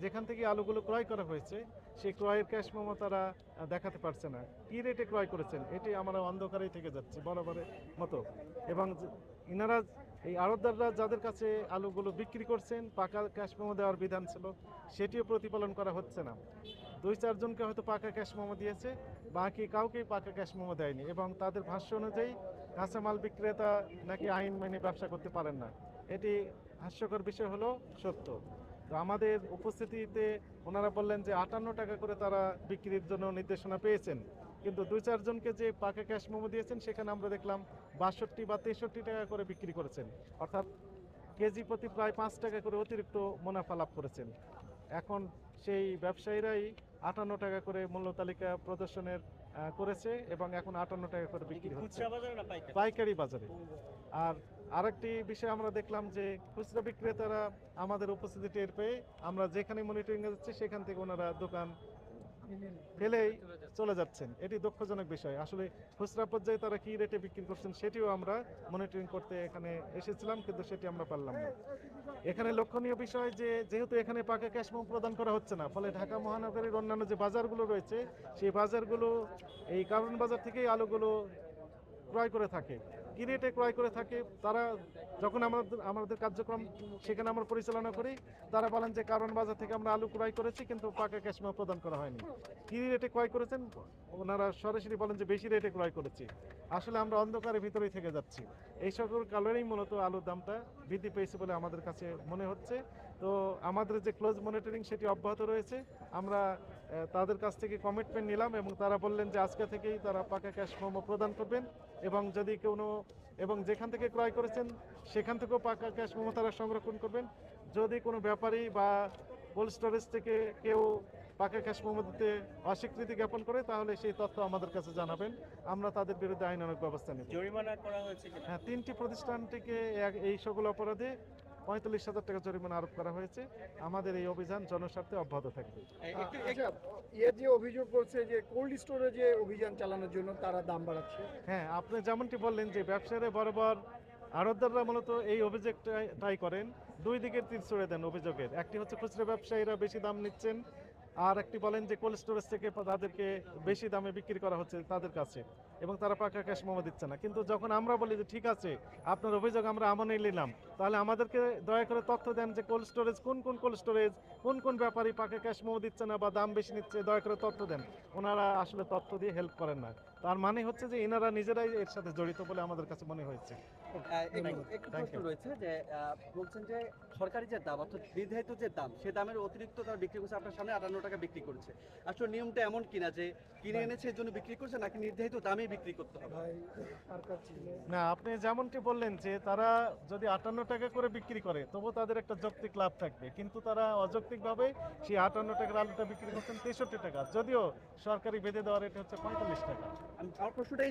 যেখান থেকে আলুগুলো ক্রয় করা হয়েছে সেই ক্রয়ের ক্যাশ মেমো তারা দেখাতে পারছে না। কী রেটে ক্রয় করেছেন এটি আমরা অন্ধকারেই থেকে যাচ্ছি বরাবরের মতো। এবং ইনারা এই আড়তদাররা যাদের কাছে আলুগুলো বিক্রি করছেন পাকা ক্যাশ মেমো দেওয়ার বিধান ছিল, সেটিও প্রতিপালন করা হচ্ছে না। 2-4 জনকে হয়তো পাকা ক্যাশ মেমো দিয়েছে, বাকি কাউকেই পাকা ক্যাশ মেমো দেয়নি। এবং তাদের ভাষ্য অনুযায়ী কাঁচামাল বিক্রেতা নাকি আইন মেনে ব্যবসা করতে পারেন না। এটি হাস্যকর বিষয় হলো সত্য। তো আমাদের উপস্থিতিতে ওনারা বললেন যে 58 টাকা করে তারা বিক্রির জন্য নির্দেশনা পেয়েছেন, কিন্তু 2-4 জনকে যে পাকা ক্যাশ মেমো দিয়েছেন সেখানে আমরা দেখলাম 62 বা 63 টাকা করে বিক্রি করেছেন, অর্থাৎ কেজি প্রতি প্রায় 5 টাকা করে অতিরিক্ত মুনাফা লাভ করেছেন। এখন সেই ব্যবসায়ীরাই 58 টাকা করে মূল্য তালিকা প্রদর্শনের করেছে এবং এখন 58 টাকা করে বিক্রি হচ্ছে পাইকারি বাজারে। আর আরেকটি বিষয় আমরা দেখলাম যে খুচরা বিক্রেতারা আমাদের উপস্থিতি টের পেয়ে আমরা যেখানে মনিটরিং যাচ্ছি সেখান থেকে ওনারা দোকান ফেলেই চলে যাচ্ছেন। এটি দুঃখজনক বিষয়। আসলে খুচরা পর্যায়ে তারা কি রেটে বিক্রি করছেন সেটিও আমরা মনিটরিং করতে এখানে এসেছিলাম, কিন্তু সেটি আমরা পারলাম না। এখানে লক্ষণীয় বিষয় যে যেহেতু এখানে পাকা ক্যাশ মেমো প্রদান করা হচ্ছে না, ফলে ঢাকা মহানগরীর অন্যান্য যে বাজারগুলো রয়েছে সেই বাজারগুলো এই কারণ বাজার থেকেই আলুগুলো ক্রয় করে থাকে। কি রেটে ক্রয় করে থাকে তারা, যখন আমাদের কার্যক্রম সেখানে আমরা পরিচালনা করি, তারা বলেন যে কারণ বাজার থেকে আমরা আলু ক্রয় করেছি কিন্তু পাকা ক্যাশ মেমো প্রদান করা হয়নি। কি রেটে ক্রয় করেছেন ওনারা সরাসরি বলেন যে বেশি রেটে ক্রয় করেছি। আসলে আমরা অন্ধকারের ভিতরেই থেকে যাচ্ছি। এই সকল কারণেই মূলত আলুর দামটা বৃদ্ধি পেয়েছে বলে আমাদের কাছে মনে হচ্ছে। তো আমাদের যে ক্লোজ মনিটরিং সেটি অব্যাহত রয়েছে। আমরা তাদের কাছ থেকে কমিটমেন্ট নিলাম এবং তারা বললেন যে আজকে থেকেই তারা পাকা ক্যাশ মেমো প্রদান করবেন এবং যদি এবং যেখান থেকে ক্রয় করেছেন সেখান থেকেও পাকা ক্যাশ মেমো তারা সংরক্ষণ করবেন। যদি কোনো ব্যাপারী বা কোল্ড স্টোরেজ থেকে কেউ পাকা ক্যাশ মেমো দিতে অস্বীকৃতি জ্ঞাপন করে তাহলে সেই তথ্য আমাদের কাছে জানাবেন, আমরা তাদের বিরুদ্ধে আইনানুগ ব্যবস্থা নেব। জরিমানা করা হয়েছে হ্যাঁ, 3টি প্রতিষ্ঠানটিকে এই সকল অপরাধে 45,000 টাকা জরিমানা আরোপ করা হয়েছে। আমাদের এই অভিযান জনস্বার্থে অব্যাহত থাকবে। এর যে অভিযোগ করছে যে কোল্ড স্টোরেজে অভিযান চালানোর জন্য তারা দাম বাড়াচ্ছে। হ্যাঁ, আপনি যেমনটি বললেন যে ব্যবসায়ীরা বরাবর আড়তদাররা মূলত এই অভিযোগটাই করেন। দুই দিকের তীর ছুড়ে দেন অভিযোগের। একটি হচ্ছে খুচরা ব্যবসায়ীরা বেশি দাম নিচ্ছেন, আর একটি বলেন যে কোল্ড স্টোরেজ থেকে তাদেরকে বেশি দামে বিক্রি করা হচ্ছে তাদের কাছে এবং তারা পাকা ক্যাশ মেমো দিচ্ছে না। কিন্তু যখন আমরা বলি যে ঠিক আছে আপনার অভিযোগ আমরা আমলে নিলাম, তাহলে আমাদেরকে দয়া করে তথ্য দেন যে কোল্ড স্টোরেজ কোন কোল্ড স্টোরেজ কোন ব্যাপারী পাকা ক্যাশ মেমো দিচ্ছে না বা দাম বেশি নিচ্ছে, দয়া করে তথ্য দেন। ওনারা আসলে তথ্য দিয়ে হেল্প করেন না। তার মানে হচ্ছে যে এনারা নিজেরাই এর সাথে জড়িত বলে আমাদের কাছে মনে হয়েছে। একটু প্রশ্ন রয়েছে যে বলছেন যে সরকারি যে দাম অর্থাৎ নির্ধারিত যে দাম সে দামের অতিরিক্ত তারা বিক্রি করছে আপনার সামনে 58 টাকা বিক্রি করছে। আসলে নিয়মটা এমন কিনা যে কিনে এনেছে এর জন্য বিক্রি করছে নাকি নির্ধারিত দামে বিক্রি করতে হবে? না, আপনি যেমনটি বললেন যে তারা যদি 58 টাকা করে বিক্রি করে তবু তাদের একটা যৌক্তিক লাভ থাকবে, কিন্তু তারা অযৌক্তিকভাবে সেই 58 টাকার আলুটা বিক্রি করছেন 63 টাকা, যদিও সরকারি বেঁধে দেওয়ার রেট হচ্ছে 45 টাকা। আমার প্রশ্নটা